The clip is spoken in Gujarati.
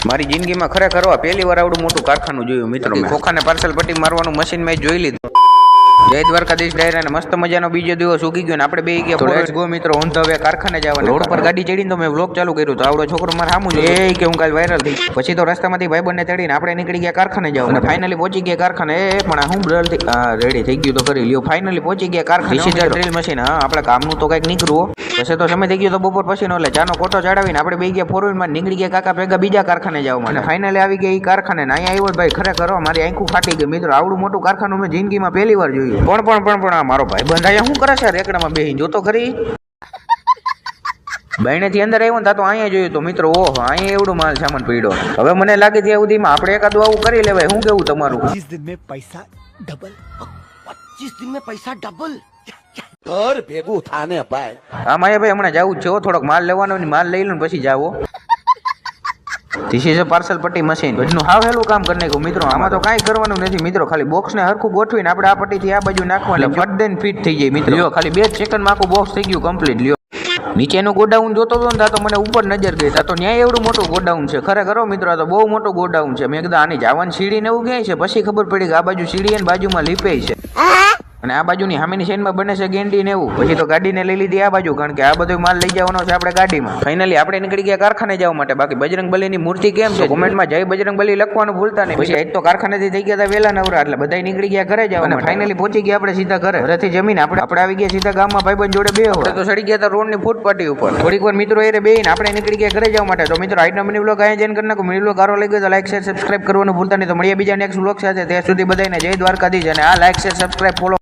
મારી જિંદગીમાં ખરેખર પહેલી વાર આવડું મોટું કારખાનું જોયું મિત્રો. ખોખાને પાર્સલ પટ્ટી મારવાનું મશીન મેં જોઈ લીધું. જય દ્વારકાધીશ ડાયરા. મસ્ત મજાનો બીજો દિવસ ઉગી ગયો ને આપણે બે ગયા લેટ્સ ગો મિત્રો. હું તો હવે કારખાને જવાનું. રોડ પર ગાડી ચડીને તો મેં વ્લોગ ચાલુ કર્યું. તો આવડો છોકરો મારે સામું જોઈએ કે હું કાલ વાયરલ થઈ. પછી તો રસ્તામાંથી ભાઈબંધને ચડીને આપણે નીકળી ગયા કારખાને જવા અને ફાઇનલી પહોંચી ગયા કારખાને. પણ હું રેડી થઈ ગયું તો કરી લ્યો. ફાઇનલી પહોંચી ગયા કારખાને. Digital drill machine. હા, આપણે કામનું તો કંઈક નીકળવું. પછી તો સમય થઈ ગયો તો બપોર પછી નો એટલે ચાનો કોટો ચડાવીને આપણે બે ગયા 4 વ્હીલમાં નીકળી ગયા કાકા ભેગા બીજા કારખાને જવા માટે. ફાઇનલી આવી ગયા એ કારખાને. અહીંયા આવ્યો ભાઈ ખરેખર મારી આંખું ફાટી ગઈ મિત્રો. આવડું મોટું કારખાનું મેં જિંદગીમાં પહેલી વાર જોયું. પણ મારો ભાઈ બંધ અહીંયા શું કરે છે રેકડામાં બેહીને જોતો ખરી. બાયણેથી અંદર આવ્યો ને તો અહીંયા જોયું તો મિત્રો ઓહો અહીંયા એવડું માલ સામાન પડ્યો. હવે મને લાગે ત્યાં સુધીમાં આપણે એકાદું આવું કરી લેવાય. શું કેવું તમારું? 25 दिन में पैसा डबल 25 दिन में पैसा डबल ઘર ભેગું થાને ભાઈ. હા માયા ભાઈ હમણાં જવું જ છે. થોડોક માલ લેવાનો ને માલ લઈ લો ને પછી જાવો. ધીસ ઇઝ અ પાર્સલ પટ્ટી મશીન. બધું હાવ હેલું કામ કરી નાખ્યું મિત્રો. આમાં તો કાંઈ કરવાનું નથી મિત્રો. ખાલી બોક્સને હરખું ગોઠવીને આપણે આ પટ્ટીથી આ બાજુ નાખવાનું ફટ દઈને ફિટ થઈ જાય મિત્રો. લ્યો ખાલી 2 સેકન્ડમાં આખું બોક્સ થઈ ગયું કમ્પ્લીટ. લ્યો નીચેનું ગોડાઉન જોતો હતો ને તો મને ઉપર નજર ગઈ. તો ન્યાય એવડું મોટું ગોડાઉન છે ખરેખર મિત્રો. આ તો બહુ મોટું ગોડાઉન છે. મેં કીધું આની જવાની સીડી ને એવું ક્યાંય છે. પછી ખબર પડી કે આ બાજુ સીડી અને બાજુમાં લીપે છે અને આ બાજુની સામેની સાઈડમાં બને છે ગેંડી ને એવું. પછી તો ગાડીને લઈ લીધી આ બાજુ કારણ કે આ બધો માલ લઈ જવાનો છે આપણે ગાડીમાં. ફાઇનલી આપણે નીકળી ગયા કારખાને જવા માટે. બાકી બજરંગબલીની મૂર્તિ કેમ છે કોમેન્ટમાં જય બજરંગબલી લખવાનું ભૂલતા નહીં. પછી આજ તો કારખાનેથી થઈ ગયા હતા વેલા નવરા એટલે બધા નીકળી ગયા ઘરે જવા અને ફાઇનલી પહોંચી ગયા આપણે સીધા ઘરે. ઘરેથી જમીન આપણે આવી ગયા સીધા ગામમાં ભાઈબંધ જોડે બે હોય તો ચડી ગયા હતા રોડની ફૂટપાટી ઉપર. થોડીક વાર મિત્રો એ બેહીને આપણે નીકળી ગયા ઘરે જવા માટે. તો મિત્રો આજનો મિની વ્લોગ અહીંયા જોઈન કરી નાખો. મિની વ્લોગ સારો લાગ્યો તો લાઈક શેર સબસ્ક્રાઇબ કરવાનું ભૂલતા નહીં. તો મળીએ બીજા નેક્સ્ટ વ્લોગ સાથે. ત્યાં સુધી બધાને જય દ્વારકાધીશ અને આ લાઈક શેર સબસ્ક્રાઇબ ફોલો